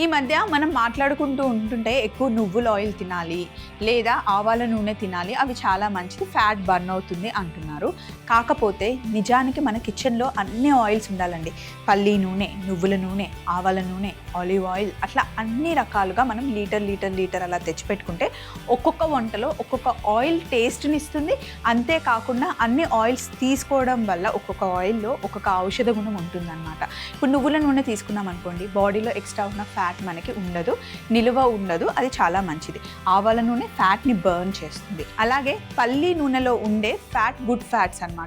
ఈ మధ్య మనం మాట్లాడుకుంటూ ఉంటుంటే ఎక్కువ నువ్వుల ఆయిల్ తినాలి లేదా ఆవాల నూనె తినాలి, అవి చాలా మంచిది, ఫ్యాట్ బర్న్ అవుతుంది అంటున్నారు. కాకపోతే నిజానికి మన కిచెన్లో అన్ని ఆయిల్స్ ఉండాలండి. పల్లి నూనె, నువ్వుల నూనె, ఆవాల నూనె, ఆలివ్ ఆయిల్, అట్లా అన్ని రకాలుగా మనం లీటర్ అలా తెచ్చిపెట్టుకుంటే ఒక్కొక్క వంటలో ఒక్కొక్క ఆయిల్ టేస్ట్ని ఇస్తుంది. అంతేకాకుండా అన్ని ఆయిల్స్ తీసుకోవడం వల్ల ఒక్కొక్క ఆయిల్లో ఒక్కొక్క ఔషధ గుణం ఉంటుందన్నమాట. ఇప్పుడు నువ్వుల నూనె తీసుకున్నాం అనుకోండి, బాడీలో ఎక్స్ట్రా ఉన్న ఫ్యాట్ మనకి ఉండదు, నిలువ ఉండదు, అది చాలా మంచిది. ఆవాల నూనె ఫ్యాట్ని బర్న్ చేస్తుంది. అలాగే పల్లి నూనెలో ఉండే ఫ్యాట్ గుడ్ ఫ్యాట్స్ అన్నమాట.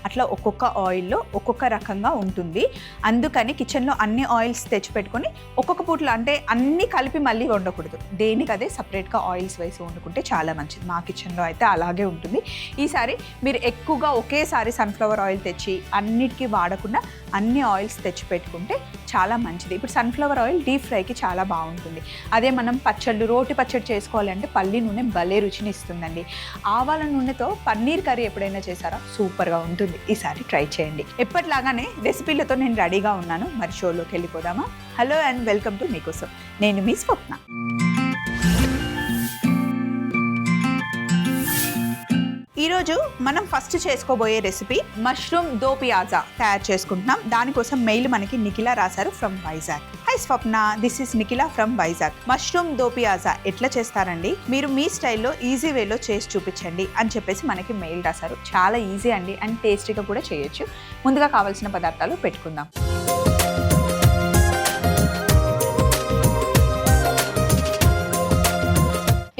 అట్లా ఒక్కొక్క ఆయిల్లో ఒక్కొక్క రకంగా ఉంటుంది. అందుకని కిచెన్లో అన్ని ఆయిల్స్ తెచ్చిపెట్టుకొని ఒక్కొక్క పూటలో అంటే అన్నీ కలిపి మళ్ళీ వండకూడదు, దేనికి అదే సపరేట్గా ఆయిల్స్ వేసి వండుకుంటే చాలా మంచిది. మా కిచెన్లో అయితే అలాగే ఉంటుంది. ఈసారి మీరు ఎక్కువగా ఒకేసారి సన్ఫ్లవర్ ఆయిల్ తెచ్చి అన్నిటికీ వాడకుండా అన్ని ఆయిల్స్ తెచ్చి పెట్టుకుంటే చాలా మంచిది. ఇప్పుడు సన్ఫ్లవర్ ఆయిల్ డీప్ ఫ్రైకి చాలా బాగుంటుంది. అదే మనం పచ్చళ్ళు, రోటి పచ్చడి చేసుకోవాలంటే పల్లి నూనె భలే రుచిని ఇస్తుందండి. ఆవాల నూనెతో పన్నీర్ కర్రీ ఎప్పుడైనా చేశారా? సూపర్గా ఉంటుంది. ఈసారి ట్రై చేయండి. ఎప్పటిలాగానే రెసిపీలతో నేను రెడీగా ఉన్నాను. మరి షోలోకి వెళ్ళిపోదామా? హలో అండ్ వెల్కమ్ టు మీకోసం. నేను మీ స్వప్న. ఈరోజు మనం ఫస్ట్ చేసుకోబోయే రెసిపీ మష్రూమ్ దో పియాజా తయారు చేసుకుంటున్నాం. దానికోసం మెయిల్ మనకి నిఖిల రాశారు from Vizag. Hi Swapna, this is Nikhila from Vizag. Mushroom do pyaza ఎట్లా చేస్తారండి? మీరు మీ స్టైల్లో ఈజీ వేలో చేసి చూపించండి అని చెప్పేసి మనకి మెయిల్ రాశారు. చాలా ఈజీ అండి అండ్ టేస్టీగా కూడా చేయొచ్చు. ముందుగా కావాల్సిన పదార్థాలు పెట్టుకుందాం.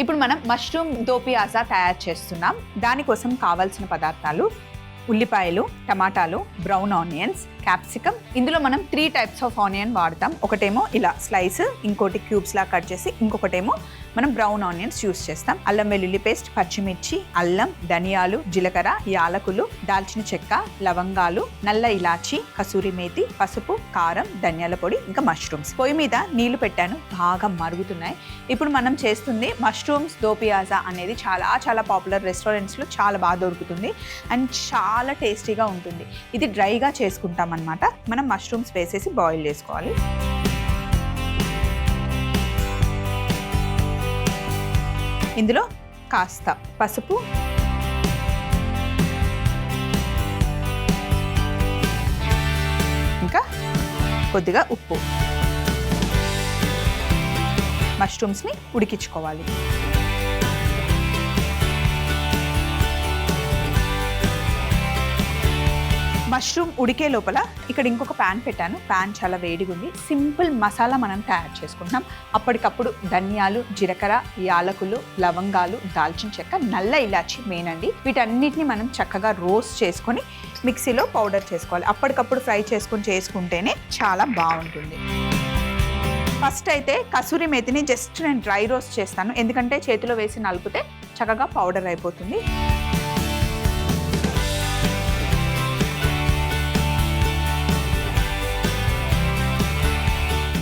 ఇప్పుడు మనం మష్రూమ్ దో పియాజా తయారు చేస్తున్నాం. దానికోసం కావాల్సిన పదార్థాలు ఉల్లిపాయలు, టమాటాలు, బ్రౌన్ ఆనియన్స్, క్యాప్సికమ్. ఇందులో మనం 3 టైప్స్ ఆఫ్ ఆనియన్ వాడతాం. ఒకటేమో ఇలా స్లైస్, ఇంకోటి క్యూబ్స్ లా కట్ చేసి, ఇంకొకటేమో మనం బ్రౌన్ ఆనియన్స్ యూస్ చేస్తాం. అల్లం వెల్లుల్లి పేస్ట్, పచ్చిమిర్చి, అల్లం, ధనియాలు, జీలకర్ర, యాలకులు, దాల్చిన చెక్క, లవంగాలు, నల్ల ఇలాచి, కసూరి మేతి, పసుపు, కారం, ధనియాల పొడి, ఇంకా మష్రూమ్స్. పొయ్యి మీద నీళ్లు పెట్టాను, బాగా మరుగుతున్నాయి. ఇప్పుడు మనం చేస్తుంది మష్రూమ్స్ దో పియాజా అనేది చాలా పాపులర్, రెస్టారెంట్స్లో చాలా బాగా దొరుకుతుంది అండ్ చాలా టేస్టీగా ఉంటుంది. ఇది డ్రైగా చేసుకుంటాం అన్నమాట. మనం మష్రూమ్స్ వేసేసి బాయిల్ చేసుకోవాలి. ఇందులో కాస్త పసుపు, ఇంకా కొద్దిగా ఉప్పు, మష్రూమ్స్ని ఉడికించుకోవాలి. మష్రూమ్ ఉడికే లోపల ఇక్కడ ఇంకొక ప్యాన్ పెట్టాను. ప్యాన్ చాలా వేడిగా ఉంది. సింపుల్ మసాలా మనం తయారు చేసుకుంటున్నాం. అప్పటికప్పుడు ధనియాలు, జీలకర్ర, యాలకులు, లవంగాలు, దాల్చిన చెక్క, నల్ల ఇలాచి మెయిన్ అండి. వీటన్నిటిని మనం చక్కగా రోస్ట్ చేసుకొని మిక్సీలో పౌడర్ చేసుకోవాలి. అప్పటికప్పుడు ఫ్రై చేసుకుంటేనే చాలా బాగుంటుంది. ఫస్ట్ అయితే కసూరి మేతిని జస్ట్ నేను డ్రై రోస్ట్ చేస్తాను, ఎందుకంటే చేతిలో వేసి నలిపితే చక్కగా పౌడర్ అయిపోతుంది.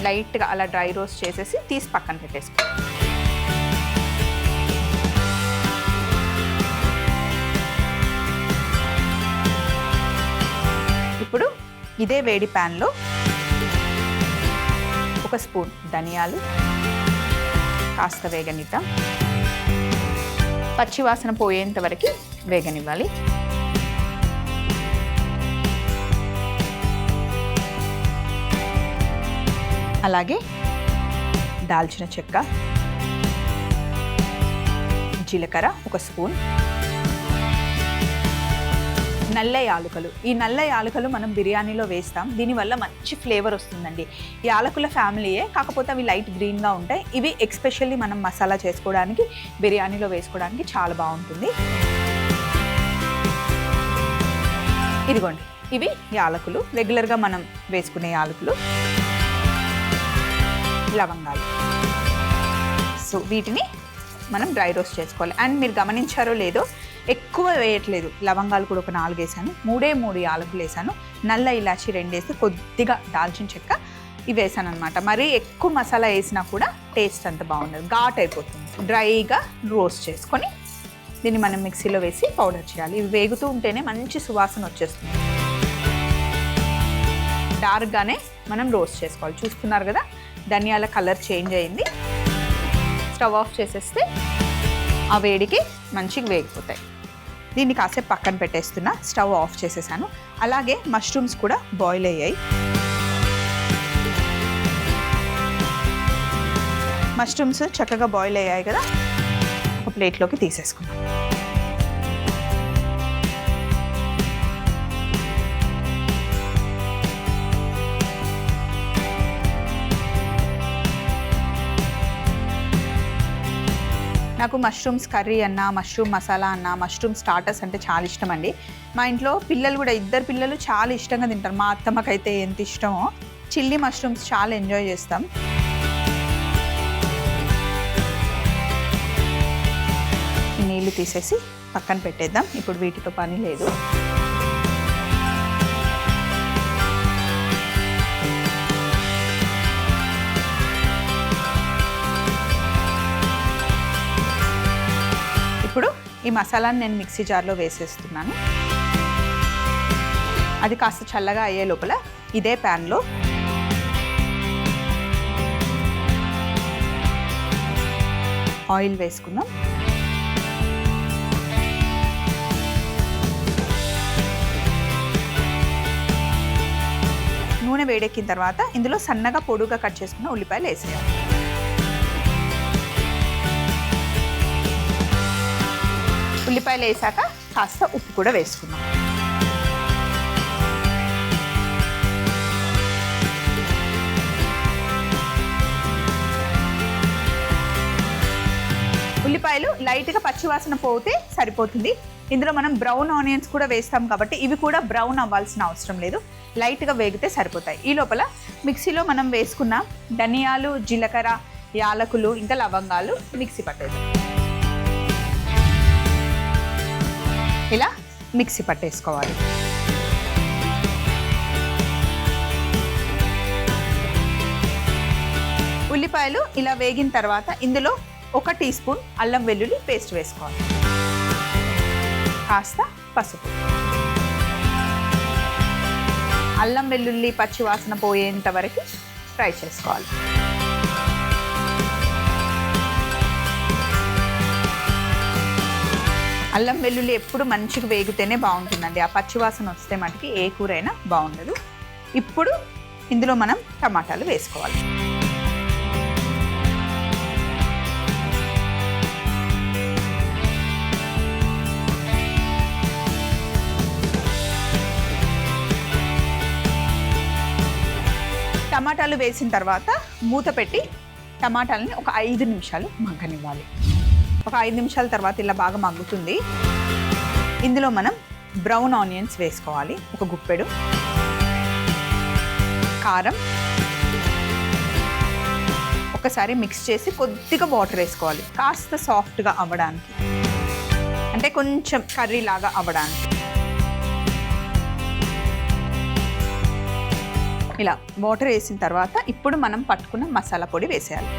లైట్గా అలా డ్రై రోస్ట్ చేసేసి తీసి పక్కన పెట్టేసుకో. ఇప్పుడు ఇదే వేడి ప్యాన్లో 1 స్పూన్ ధనియాలు కాస్త వేగనిద్దాం. పచ్చివాసన పోయేంత వరకు వేగనివ్వాలి. అలాగే దాల్చిన చెక్క, జీలకర్ర 1 స్పూన్, నల్ల యాలకులు. ఈ నల్ల యాలకులు మనం బిర్యానీలో వేస్తాం, దీనివల్ల మంచి ఫ్లేవర్ వస్తుందండి. యాలకుల ఫ్యామిలీయే, కాకపోతే అవి లైట్ గ్రీన్గా ఉంటాయి. ఇవి ఎక్స్పెషల్లీ మనం మసాలా చేసుకోవడానికి, బిర్యానీలో వేసుకోవడానికి చాలా బాగుంటుంది. ఇదిగోండి, ఇవి యాలకులు, రెగ్యులర్గా మనం వేసుకునే యాలకులు. లవంగాలు. సో వీటిని మనం డ్రై రోస్ట్ చేసుకోవాలి. అండ్ మీరు గమనించారో లేదో, ఎక్కువ వేయట్లేదు. లవంగాలు కూడా ఒక 4 వేసాను, 3 యాలకులు వేసాను, నల్ల ఇలాచి 2 వేసి, కొద్దిగా దాల్చిన చెక్క ఇవి వేసాను అనమాట. మరీ ఎక్కువ మసాలా వేసినా కూడా టేస్ట్ అంత బాగుండదు, ఘాట్ అయిపోతుంది. డ్రైగా రోస్ట్ చేసుకొని దీన్ని మనం మిక్సీలో వేసి పౌడర్ చేయాలి. ఇవి వేగుతూ ఉంటేనే మంచి సువాసన వచ్చేస్తుంది. డార్క్గానే మనం రోస్ట్ చేసుకోవాలి. చూస్తున్నారు కదా, ధనియాల కలర్ చేంజ్ అయింది. స్టవ్ ఆఫ్ చేసేస్తే ఆ వేడికి మంచిగా వేగిపోతాయి. దీన్ని కాసేపు పక్కన పెట్టేస్తున్నా. స్టవ్ ఆఫ్ చేసేసాను. అలాగే మష్రూమ్స్ కూడా బాయిల్ అయ్యాయి. మష్రూమ్స్ చక్కగా బాయిల్ అయ్యాయి కదా, ఒక ప్లేట్లోకి తీసేసుకున్నాం. నాకు మష్రూమ్స్ కర్రీ అన్నా, మష్రూమ్ మసాలా అన్నా, మష్రూమ్ స్టార్టర్స్ అంటే చాలా ఇష్టం అండి. మా ఇంట్లో పిల్లలు కూడా, 2 పిల్లలు చాలా ఇష్టంగా తింటారు. మా అత్తమ్మకైతే ఎంత ఇష్టమో. చిల్లీ మష్రూమ్స్ చాలా ఎంజాయ్ చేస్తాం. నీళ్ళు తీసేసి పక్కన పెట్టేద్దాం. ఇప్పుడు వీటితో పని లేదు. ఇప్పుడు ఈ మసాలాని నేను మిక్సీ జార్లో వేసేస్తున్నాను. అది కాస్త చల్లగా అయ్యే లోపల ఇదే ప్యాన్లో ఆయిల్ వేసుకుందాం. నూనె వేడెక్కిన తర్వాత ఇందులో సన్నగా పొడుగా కట్ చేసుకున్న ఉల్లిపాయలు వేసేయాలి. ఉల్లిపాయలు వేసాక కాస్త ఉప్పు కూడా వేసుకున్నాం. ఉల్లిపాయలు లైట్గా పచ్చివాసన పోతే సరిపోతుంది. ఇందులో మనం బ్రౌన్ ఆనియన్స్ కూడా వేస్తాం కాబట్టి ఇవి కూడా బ్రౌన్ అవ్వాల్సిన అవసరం లేదు, లైట్గా వేగితే సరిపోతాయి. ఈ లోపల మిక్సీలో మనం వేసుకున్న ధనియాలు, జీలకర్ర, యాలకులు ఇంకా లవంగాలు మిక్సీ పట్టేద్దాం. ఇలా మిక్సీ పట్టేసుకోవాలి. ఉల్లిపాయలు ఇలా వేగిన తర్వాత ఇందులో 1 టీ స్పూన్ అల్లం వెల్లుల్లి పేస్ట్ వేసుకోవాలి. కాస్త పసుపు. అల్లం వెల్లుల్లి పచ్చివాసన పోయేంత వరకు ఫ్రై చేసుకోవాలి. అల్లం వెల్లుల్లి ఎప్పుడు మంచిగా వేగితేనే బాగుంటుందండి. ఆ పచ్చివాసన వస్తే మటుకి ఏ కూరైనా బాగుండదు. ఇప్పుడు ఇందులో మనం టమాటాలు వేసుకోవాలి. టమాటాలు వేసిన తర్వాత మూత పెట్టి టమాటాలని ఒక 5 నిమిషాలు మగ్గనివ్వాలి. ఒక 5 నిమిషాల తర్వాత ఇలా బాగా మగ్గుతుంది. ఇందులో మనం బ్రౌన్ ఆనియన్స్ వేసుకోవాలి. ఒక గుప్పెడు కారం, ఒకసారి మిక్స్ చేసి కొద్దిగా వాటర్ వేసుకోవాలి కాస్త సాఫ్ట్గా అవ్వడానికి, అంటే కొంచెం కర్రీ లాగా అవ్వడానికి. ఇలా వాటర్ వేసిన తర్వాత ఇప్పుడు మనం పట్టుకున్న మసాలా పొడి వేసేయాలి.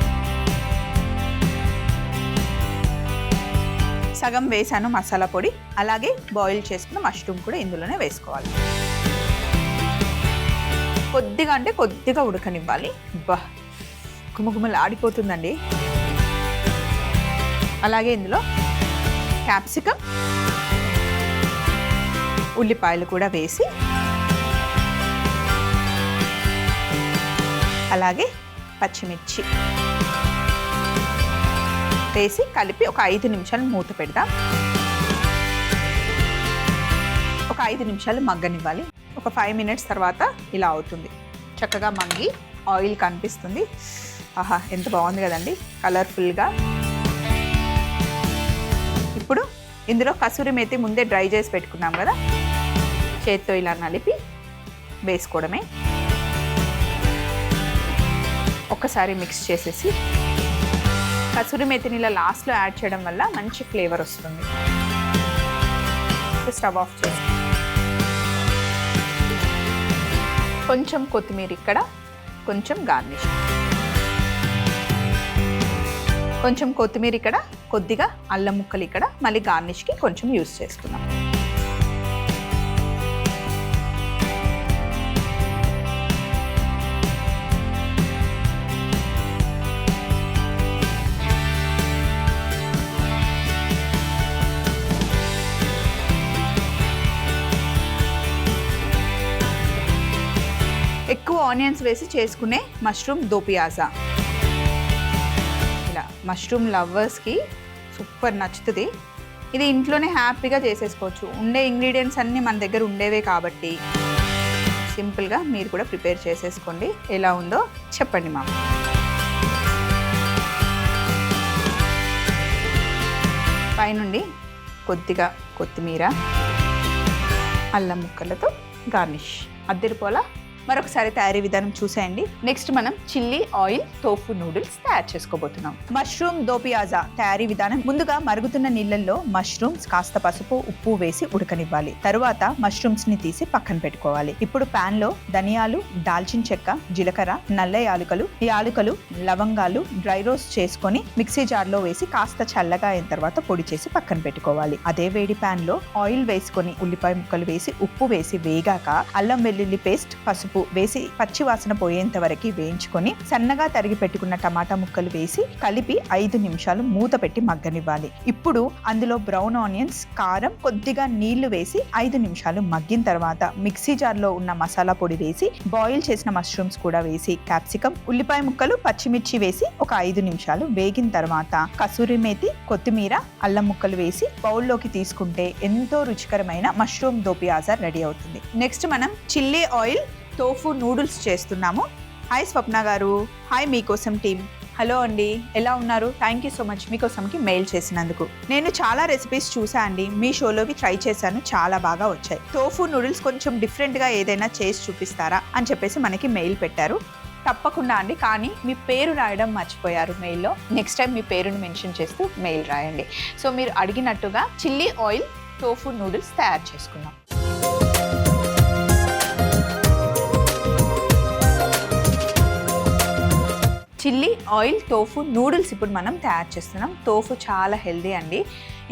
సగం వేసాను మసాలా పొడి. అలాగే బాయిల్ చేసుకున్న మష్రూమ్ కూడా ఇందులోనే వేసుకోవాలి. కొద్దిగా అంటే కొద్దిగా ఉడకనివ్వాలి. బా గుమగుమలు ఆడిపోతుందండి. అలాగే ఇందులో క్యాప్సికమ్, ఉల్లిపాయలు కూడా వేసి, అలాగే పచ్చిమిర్చి వేసి కలిపి ఒక 5 నిమిషాలు మూత పెడదాం. ఒక 5 నిమిషాలు మగ్గనివ్వాలి. ఒక 5 మినిట్స్ తర్వాత ఇలా అవుతుంది. చక్కగా మగ్గి ఆయిల్ కనిపిస్తుంది. ఆహా, ఎంత బాగుంది కదండి, కలర్ఫుల్గా. ఇప్పుడు ఇందులో కసూరి మేతి ముందే డ్రై చేసి పెట్టుకున్నాం కదా, చేత్తో ఇలా నలిపి వేసుకోవడమే. ఒక్కసారి మిక్స్ చేసేసి కసూరి మేతిని ఇలా లాస్ట్లో యాడ్ చేయడం వల్ల మంచి ఫ్లేవర్ వస్తుంది. స్టవ్ ఆఫ్ చేసి కొంచెం కొత్తిమీర ఇక్కడ, కొంచెం గార్నిష్, కొంచెం కొత్తిమీర ఇక్కడ, కొద్దిగా అల్లం ముక్కలు ఇక్కడ, మళ్ళీ గార్నిష్కి కొంచెం యూస్ చేసుకున్నాం. ఎక్కువ ఆనియన్స్ వేసి చేసుకునే మష్రూమ్ దో పియాజా. ఇలా మష్రూమ్ లవర్స్కి సూపర్ నచ్చుతుంది. ఇది ఇంట్లోనే హ్యాపీగా చేసేసుకోవచ్చు. ఉండే ఇంగ్రీడియంట్స్ అన్నీ మన దగ్గర ఉండేవే కాబట్టి సింపుల్గా మీరు కూడా ప్రిపేర్ చేసేసుకోండి. ఎలా ఉందో చెప్పండి మా. పైనుండి కొద్దిగా కొత్తిమీర, అల్లం ముక్కలతో గార్నిష్. అద్దరిపోలా. మరొకసారి తయారీ విధానం చూసేయండి. నెక్స్ట్ మనం చిల్లీ ఆయిల్ టోఫు నూడిల్స్ తయారు చేసుకోబోతున్నాం. మష్రూమ్ దో పియాజా తయారీ విధానం. ముందుగా మరుగుతున్న నీళ్ళల్లో మష్రూమ్స్ కాస్త పసుపు, ఉప్పు వేసి ఉడకనివ్వాలి. తరువాత మష్రూమ్స్ ని తీసి పక్కన పెట్టుకోవాలి. ఇప్పుడు పాన్ లో ధనియాలు, దాల్చిన చెక్క, జీలకర్ర, నల్ల యాలుకలు, యాలుకలు, లవంగాలు డ్రై రోస్ట్ చేసుకొని మిక్సీ జార్ లో వేసి కాస్త చల్లగా అయిన తర్వాత పొడి చేసి పక్కన పెట్టుకోవాలి. అదే వేడి పాన్ లో ఆయిల్ వేసుకొని ఉల్లిపాయ ముక్కలు వేసి ఉప్పు వేసి వేగాక అల్లం వెల్లుల్లి పేస్ట్, పసుపు వేసి పచ్చి వాసన పోయేంత వరకు వేయించుకొని సన్నగా తరిగి పెట్టుకున్న టమాటా ముక్కలు వేసి కలిపి 5 నిమిషాలు మూత పెట్టి మగ్గనివ్వాలి. ఇప్పుడు అందులో బ్రౌన్ ఆనియన్స్, కారం, కొద్దిగా నీళ్లు వేసి 5 నిమిషాలు మగ్గిన తర్వాత మిక్సీ జార్ లో ఉన్న మసాలా పొడి వేసి బాయిల్ చేసిన మష్రూమ్స్ కూడా వేసి క్యాప్సికం, ఉల్లిపాయ ముక్కలు, పచ్చిమిర్చి వేసి ఒక 5 నిమిషాలు వేగిన తర్వాత కసూరి మేతి, కొత్తిమీర, అల్లం ముక్కలు వేసి బౌల్లోకి తీసుకుంటే ఎంతో రుచికరమైన మష్రూమ్ దో పియాజా రెడీ అవుతుంది. నెక్స్ట్ మనం చిల్లీ ఆయిల్ టోఫు నూడిల్స్ చేస్తున్నాము. హాయ్ స్వప్న గారు. Hi Meekosam team. హలో అండి, ఎలా ఉన్నారు? థ్యాంక్ యూ సో మచ్ మీకోసంకి మెయిల్ చేసినందుకు. నేను చాలా రెసిపీస్ చూసా అండి, మీ షోలోకి ట్రై చేశాను, చాలా బాగా వచ్చాయి. టోఫు నూడిల్స్ కొంచెం డిఫరెంట్గా ఏదైనా చేసి చూపిస్తారా అని చెప్పేసి మనకి మెయిల్ పెట్టారు. తప్పకుండా అండి, కానీ మీ పేరు రాయడం మర్చిపోయారు మెయిల్లో. నెక్స్ట్ టైం మీ పేరుని మెన్షన్ చేస్తూ మెయిల్ రాయండి. సో మీరు అడిగినట్టుగా చిల్లీ ఆయిల్ టోఫు నూడిల్స్ తయారు చేసుకున్నాం. చిల్లీ ఆయిల్ టోఫు నూడిల్స్ ఇప్పుడు మనం తయారు చేస్తున్నాం. టోఫు చాలా హెల్దీ అండి.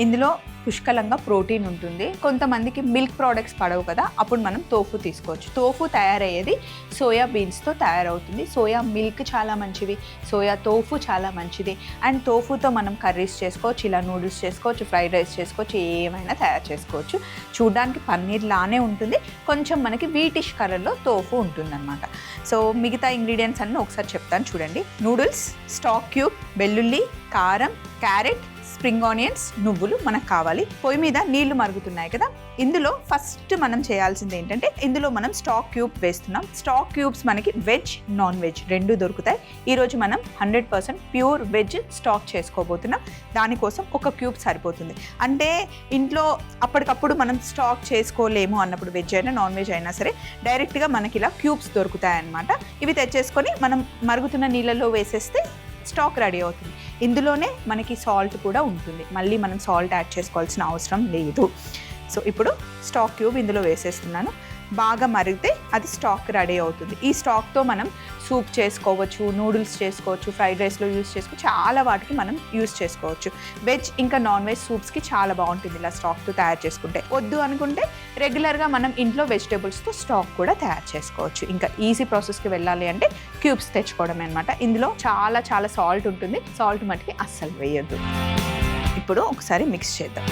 ఇందులో పుష్కలంగా ప్రోటీన్ ఉంటుంది. కొంతమందికి మిల్క్ ప్రోడక్ట్స్ పడవు కదా, అప్పుడు మనం టోఫు తీసుకోవచ్చు. టోఫు తయారయ్యేది సోయా బీన్స్తో తయారవుతుంది. సోయా మిల్క్ చాలా మంచిది, సోయా టోఫు చాలా మంచిది. అండ్ టోఫుతో మనం కర్రీస్ చేసుకోవచ్చు, ఇలా నూడిల్స్ చేసుకోవచ్చు, ఫ్రైడ్ రైస్ చేసుకోవచ్చు, ఏమైనా తయారు చేసుకోవచ్చు. చూడడానికి పన్నీర్ లానే ఉంటుంది, కొంచెం మనకి వీటిష్ కలర్లో టోఫు ఉంటుందన్నమాట. సో మిగతా ఇంగ్రీడియంట్స్ అన్నీ ఒకసారి చెప్తాను చూడండి. నూడిల్స్, స్టాక్ క్యూబ్, వెల్లుల్లి, కారం, క్యారెట్, స్ప్రింగ్ ఆనియన్స్, నువ్వులు మనకు కావాలి. పొయ్యి మీద నీళ్లు మరుగుతున్నాయి కదా, ఇందులో ఫస్ట్ మనం చేయాల్సింది ఏంటంటే ఇందులో మనం స్టాక్ క్యూబ్ వేస్తున్నాం. స్టాక్ క్యూబ్స్ మనకి వెజ్, నాన్ వెజ్ రెండు దొరుకుతాయి. ఈరోజు మనం 100% ప్యూర్ వెజ్ స్టాక్ చేసుకోబోతున్నాం. దానికోసం ఒక క్యూబ్ సరిపోతుంది. అంటే ఇంట్లో అప్పటికప్పుడు మనం స్టాక్ చేసుకోలేము అన్నప్పుడు, వెజ్ అయినా నాన్ వెజ్ అయినా సరే డైరెక్ట్గా మనకి ఇలా క్యూబ్స్ దొరుకుతాయి అన్నమాట. ఇవి తెచ్చేసుకొని మనం మరుగుతున్న నీళ్ళలో వేసేస్తే స్టాక్ రెడీ అవుతుంది. ఇందులోనే మనకి సాల్ట్ కూడా ఉంటుంది, మళ్ళీ మనం సాల్ట్ యాడ్ చేసుకోవాల్సిన అవసరం లేదు. సో ఇప్పుడు స్టాక్ క్యూబ్ ఇందులో వేసేస్తున్నాను. బాగా మరిగితే అది స్టాక్ రెడీ అవుతుంది. ఈ స్టాక్తో మనం సూప్ చేసుకోవచ్చు, నూడిల్స్ చేసుకోవచ్చు, ఫ్రైడ్ రైస్లో యూస్ చేసుకోవచ్చు, చాలా వాటికి మనం యూస్ చేసుకోవచ్చు. వెజ్ ఇంకా నాన్ వెజ్ సూప్స్కి చాలా బాగుంటుంది ఇలా స్టాక్తో తయారు చేసుకుంటే. వద్దు అనుకుంటే రెగ్యులర్గా మనం ఇంట్లో వెజిటేబుల్స్తో స్టాక్ కూడా తయారు చేసుకోవచ్చు. ఇంకా ఈజీ ప్రాసెస్కి వెళ్ళాలి అంటే క్యూబ్స్ తెచ్చుకోవడమే అనమాట. ఇందులో చాలా చాలా సాల్ట్ ఉంటుంది, సాల్ట్ మటుకి అస్సలు వేయద్దు. ఇప్పుడు ఒకసారి మిక్స్ చేద్దాం.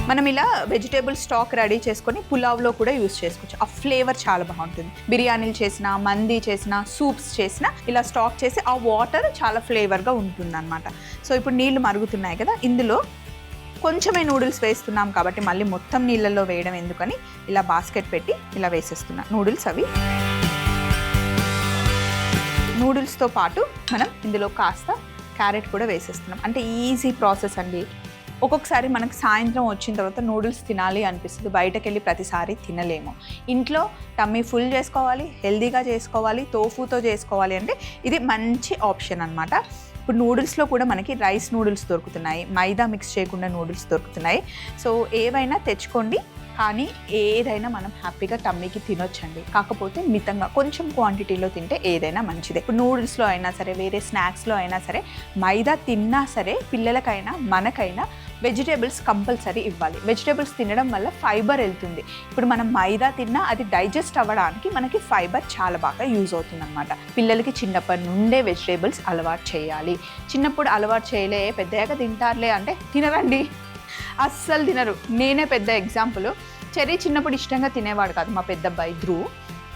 మనం ఇలా వెజిటేబుల్ స్టాక్ రెడీ చేసుకొని పులావ్లో కూడా యూస్ చేసుకోవచ్చు. ఆ ఫ్లేవర్ చాలా బాగుంటుంది. బిర్యానీలు చేసినా, మందీ చేసినా, సూప్స్ చేసినా ఇలా స్టాక్ చేసి ఆ వాటర్ చాలా ఫ్లేవర్గా ఉంటుంది అనమాట. సో ఇప్పుడు నీళ్లు మరుగుతున్నాయి కదా, ఇందులో కొంచెమే నూడిల్స్ వేస్తున్నాం కాబట్టి మళ్ళీ మొత్తం నీళ్ళల్లో వేయడం ఎందుకని ఇలా బాస్కెట్ పెట్టి ఇలా వేసేస్తున్నా నూడిల్స్. అవి నూడిల్స్తో పాటు మనం ఇందులో కాస్త క్యారెట్ కూడా వేసేస్తున్నాం. అంటే ఈజీ ప్రాసెస్ అండి. ఒక్కొక్కసారి మనకు సాయంత్రం వచ్చిన తర్వాత నూడిల్స్ తినాలి అనిపిస్తుంది, బయటకు వెళ్ళి ప్రతిసారి తినలేము. ఇంట్లో టమ్మీ ఫుల్ చేసుకోవాలి, హెల్దీగా చేసుకోవాలి, టోఫుతో చేసుకోవాలి అంటే ఇది మంచి ఆప్షన్ అనమాట. ఇప్పుడు నూడిల్స్లో కూడా మనకి రైస్ నూడిల్స్ దొరుకుతున్నాయి, మైదా మిక్స్ చేయకుండా నూడిల్స్ దొరుకుతున్నాయి. సో ఏవైనా తెచ్చుకోండి, కానీ ఏదైనా మనం హ్యాపీగా టమ్మీకి తినొచ్చండి. కాకపోతే మితంగా కొంచెం క్వాంటిటీలో తింటే ఏదైనా మంచిదే. ఇప్పుడు నూడిల్స్లో అయినా సరే, వేరే స్నాక్స్లో అయినా సరే, మైదా తిన్నా సరే పిల్లలకైనా మనకైనా వెజిటేబుల్స్ కంపల్సరీ ఇవ్వాలి. వెజిటేబుల్స్ తినడం వల్ల ఫైబర్ వెళ్తుంది. ఇప్పుడు మనం మైదా తిన్నా అది డైజెస్ట్ అవ్వడానికి మనకి ఫైబర్ చాలా బాగా యూజ్ అవుతుంది అనమాట. పిల్లలకి చిన్నప్పటి నుండే వెజిటేబుల్స్ అలవాటు చేయాలి. చిన్నప్పుడు అలవాటు చేయలే, పెద్దయ్యాక తింటారులే అంటే తినరండి, అస్సలు తినరు. నేనే పెద్ద ఎగ్జాంపుల్. చెర్రీ చిన్నప్పుడు ఇష్టంగా తినేవాడు కాదు మా పెద్ద అబ్బాయి ధ్రువ్,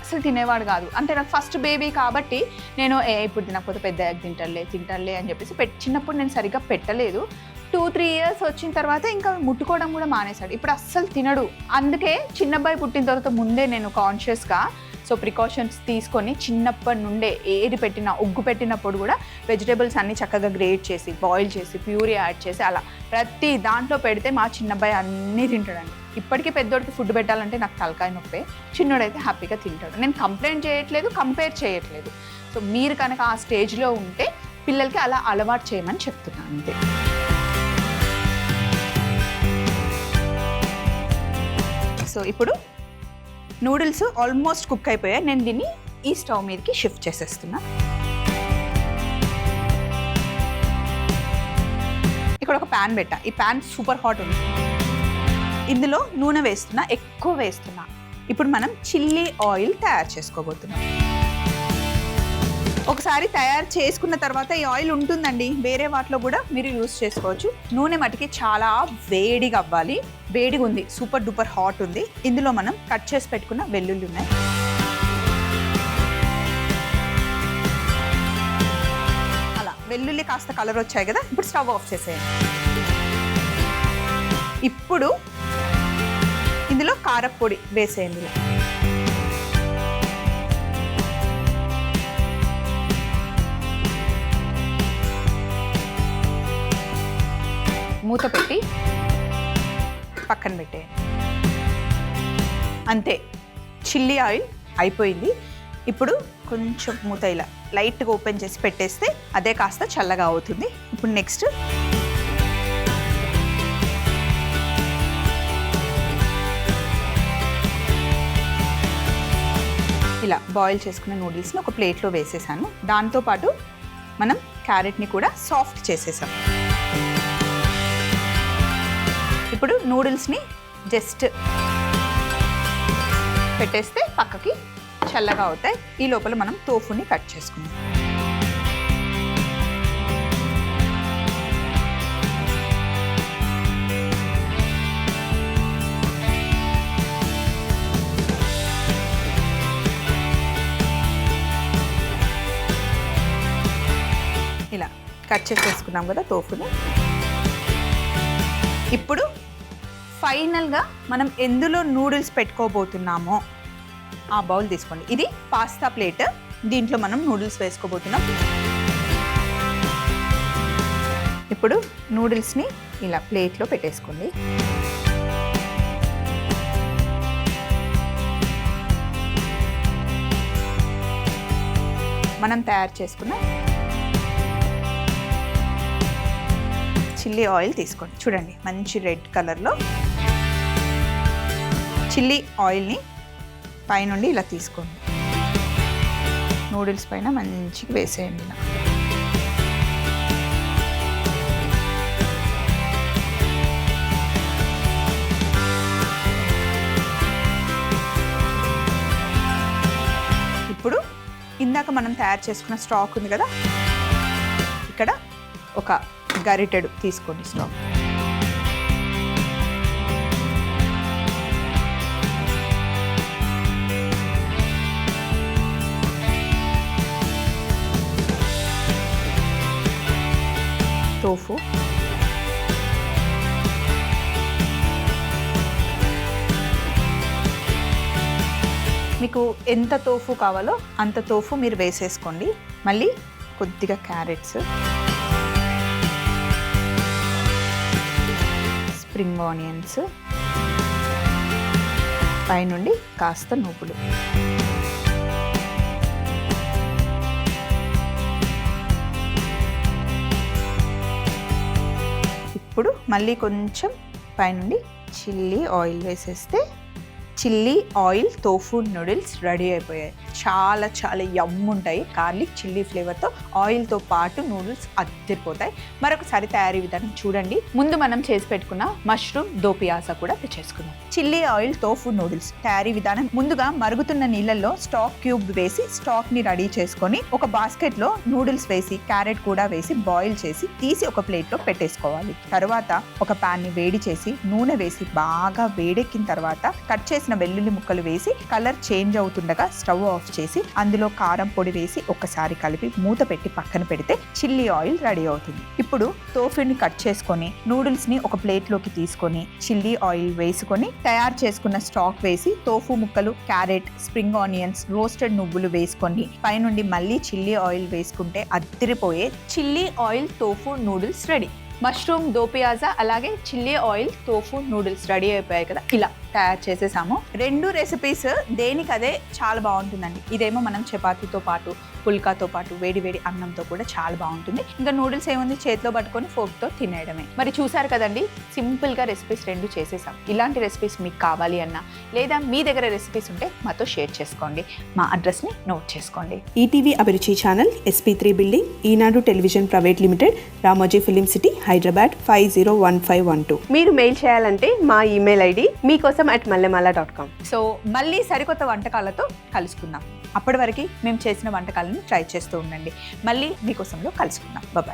అసలు తినేవాడు కాదు. అంటే నాకు ఫస్ట్ బేబీ కాబట్టి నేను ఇప్పుడు తినకపోతే పెద్ద తింటాడులే అని చెప్పేసి చిన్నప్పుడు నేను సరిగ్గా పెట్టలేదు. 2-3 ఇయర్స్ వచ్చిన తర్వాత ఇంకా ముట్టుకోవడం కూడా మానేశాడు. ఇప్పుడు అస్సలు తినడు. అందుకే చిన్నబ్బాయి పుట్టిన తర్వాత ముందే నేను కాన్షియస్గా ప్రికాషన్స్ తీసుకొని చిన్నప్పటి నుండే ఏది పెట్టినా, ఉగ్గు పెట్టినప్పుడు కూడా వెజిటేబుల్స్ అన్నీ చక్కగా గ్రేట్ చేసి, బాయిల్ చేసి, ప్యూరీ యాడ్ చేసి అలా ప్రతి దాంట్లో పెడితే మా చిన్నబ్బాయి అన్నీ తింటాడండి. ఇప్పటికీ పెద్దోడికి ఫుడ్ పెట్టాలంటే నాకు తలకాయ నొప్పే, చిన్నోడైతే హ్యాపీగా తింటాడు. నేను కంప్లైంట్ చేయట్లేదు, కంపేర్ చేయట్లేదు. సో మీరు కనుక ఆ స్టేజ్లో ఉంటే పిల్లలకి అలా అలవాటు చేయమని చెప్తున్నాను అంతే. సో ఇప్పుడు నూడిల్స్ ఆల్మోస్ట్ కుక్ అయిపోయాయి. నేను దీన్ని ఈ స్టవ్ మీదకి షిఫ్ట్ చేసేస్తున్నా. ఇక్కడ ఒక ప్యాన్ పెట్టా. ఈ ప్యాన్ సూపర్ హాట్ ఉంది. ఇందులో నూనె వేస్తున్నా, ఎక్కువ వేస్తున్నా. ఇప్పుడు మనం చిల్లీ ఆయిల్ తయారు చేసుకోబోతున్నాం. ఒకసారి తయారు చేసుకున్న తర్వాత ఈ ఆయిల్ ఉంటుందండి, వేరే వాటిలో కూడా మీరు యూస్ చేసుకోవచ్చు. నూనె మటుకి చాలా వేడిగా అవ్వాలి. వేడిగా ఉంది, సూపర్ డూపర్ హాట్ ఉంది. ఇందులో మనం కట్ చేసి పెట్టుకున్న వెల్లుల్లి ఉన్నాయి. అలా వెల్లుల్లి కాస్త కలర్ వచ్చాయి కదా, ఇప్పుడు స్టవ్ ఆఫ్ చేసేయండి. ఇప్పుడు ఇందులో కారపొడి వేసేయండి. మూత పెట్టి పక్కన పెట్టేయండి. అంతే, చిల్లీ ఆయిల్ అయిపోయింది. ఇప్పుడు కొంచెం మూత ఇలా లైట్గా ఓపెన్ చేసి పెట్టేస్తే అదే కాస్త చల్లగా అవుతుంది. ఇప్పుడు నెక్స్ట్ ఇలా బాయిల్ చేసుకున్న నూడిల్స్ని ఒక ప్లేట్లో వేసేసాను. దాంతోపాటు మనం క్యారెట్ని కూడా సాఫ్ట్ చేసేసాం. ఇప్పుడు నూడిల్స్ని జస్ట్ పెట్టేస్తే పక్కకి చల్లగా అవుతాయి. ఈ లోపల మనం టోఫుని కట్ చేసుకుందాం. ఇలా కట్ చేసేసుకున్నాం కదా టోఫుని. ఇప్పుడు ఫైనల్గా మనం ఎందులో నూడిల్స్ పెట్టుకోబోతున్నామో ఆ బౌల్ తీసుకోండి. ఇది పాస్తా ప్లేట్, దీంట్లో మనం నూడిల్స్ వేసుకోబోతున్నాం. ఇప్పుడు నూడిల్స్ని ఇలా ప్లేట్లో పెట్టేసుకోండి. మనం తయారు చేసుకున్న చిల్లీ ఆయిల్ తీసుకోండి. చూడండి, మంచి రెడ్ కలర్లో చిల్లీ ఆయిల్ని పైనుండి ఇలా తీసుకోండి. నూడిల్స్ పైన మంచిగా వేసేయండి ఇలా. ఇప్పుడు ఇందాక మనం తయారు చేసుకున్న స్టాక్ ఉంది కదా, ఇక్కడ ఒక గరిటెడు తీసుకోండి స్టాక్. టోఫు, మీకు ఎంత టోఫు కావాలో అంత టోఫు మీరు వేసేసుకోండి. మళ్ళీ కొద్దిగా క్యారెట్స్, స్ప్రింగ్ ఆనియన్స్, పైనుండి కాస్త నువ్వులు. ఇప్పుడు మళ్ళీ కొంచెం పైనుండి చిల్లీ ఆయిల్ వేసేస్తే chilli oil tofu noodles ready అయిపోయాయి. చాలా చాలా యమ్ ఉంటాయి. గార్లిక్ చిల్లీ ఫ్లేవర్తో ఆయిల్తో పాటు నూడిల్స్ అద్దరిపోతాయి. మరొకసారి తయారీ విధానం చూడండి. ముందు మనం చేసి పెట్టుకున్న మష్రూమ్ దో పియాజా కూడా తెచ్చేసుకుందాం. చిల్లీ ఆయిల్ టోఫు నూడిల్స్ తయారీ విధానం: ముందుగా మరుగుతున్న నీళ్ళల్లో స్టాక్ క్యూబ్ వేసి స్టాక్ ని రెడీ చేసుకొని ఒక బాస్కెట్ లో నూడిల్స్ వేసి క్యారెట్ కూడా వేసి బాయిల్ చేసి తీసి ఒక ప్లేట్ లో పెట్టేసుకోవాలి. తర్వాత ఒక పాన్ ని వేడి చేసి నూనె వేసి బాగా వేడెక్కిన తర్వాత కట్ చేసిన వెల్లుల్లి ముక్కలు వేసి కలర్ చేంజ్ అవుతుండగా స్టవ్ ఆఫ్ చేసి అందులో కారం పొడి వేసి ఒకసారి కలిపి మూత పెట్టి పక్కన పెడితే చిల్లీ ఆయిల్ రెడీ అవుతుంది. ఇప్పుడు టోఫుని కట్ చేసుకొని నూడిల్స్ ని ఒక ప్లేట్ లోకి తీసుకొని చిల్లీ ఆయిల్ వేసుకొని తయారు చేసుకున్న స్టాక్ వేసి టోఫు ముక్కలు, క్యారెట్, స్ప్రింగ్ ఆనియన్స్, రోస్టెడ్ నువ్వులు వేసుకొని పైనుండి మళ్ళీ చిల్లీ ఆయిల్ వేసుకుంటే అద్దరిపోయే chilli oil tofu noodles ready. Mushroom do pyaza అలాగే chilli oil tofu noodles ready అయిపోయాయి కదా. ఇలా తయారు చేసేసాము. రెండు రెసిపీస్ దేనికదే చాలా బాగుంటుందండి. ఇదేమో మనం చపాతీతో పాటు, పుల్కాతో పాటు, వేడి వేడి అన్నంతో కూడా చాలా బాగుంటుంది. ఇంకా నూడిల్స్ ఏముంది, చేతిలో పట్టుకొని ఫోర్క్తో తినేయడమే. మరి చూసారు కదండి, సింపుల్గా రెసిపీస్ రెండు చేసేసాం. ఇలాంటి రెసిపీస్ మీకు కావాలి అన్నా లేదా మీ దగ్గర రెసిపీస్ ఉంటే మాతో షేర్ చేసుకోండి. మా అడ్రస్ని నోట్ చేసుకోండి. ETV Abhiruchi channel, SP3 building, Eenadu television private limited, Ramoji film city, Hyderabad 501512. మీరు మెయిల్ చేయాలంటే మా ఈమెయిల్ ఐడి meekossam@mallemala.com. సో మళ్ళీ సరికొత్త వంటకాలతో కలుసుకుందాం. అప్పటి వరకు మేము చేసిన వంటకాలను ట్రై చేస్తూ ఉండండి. మళ్ళీ మీకోసంలో కలుసుకుందాం. బాయ్.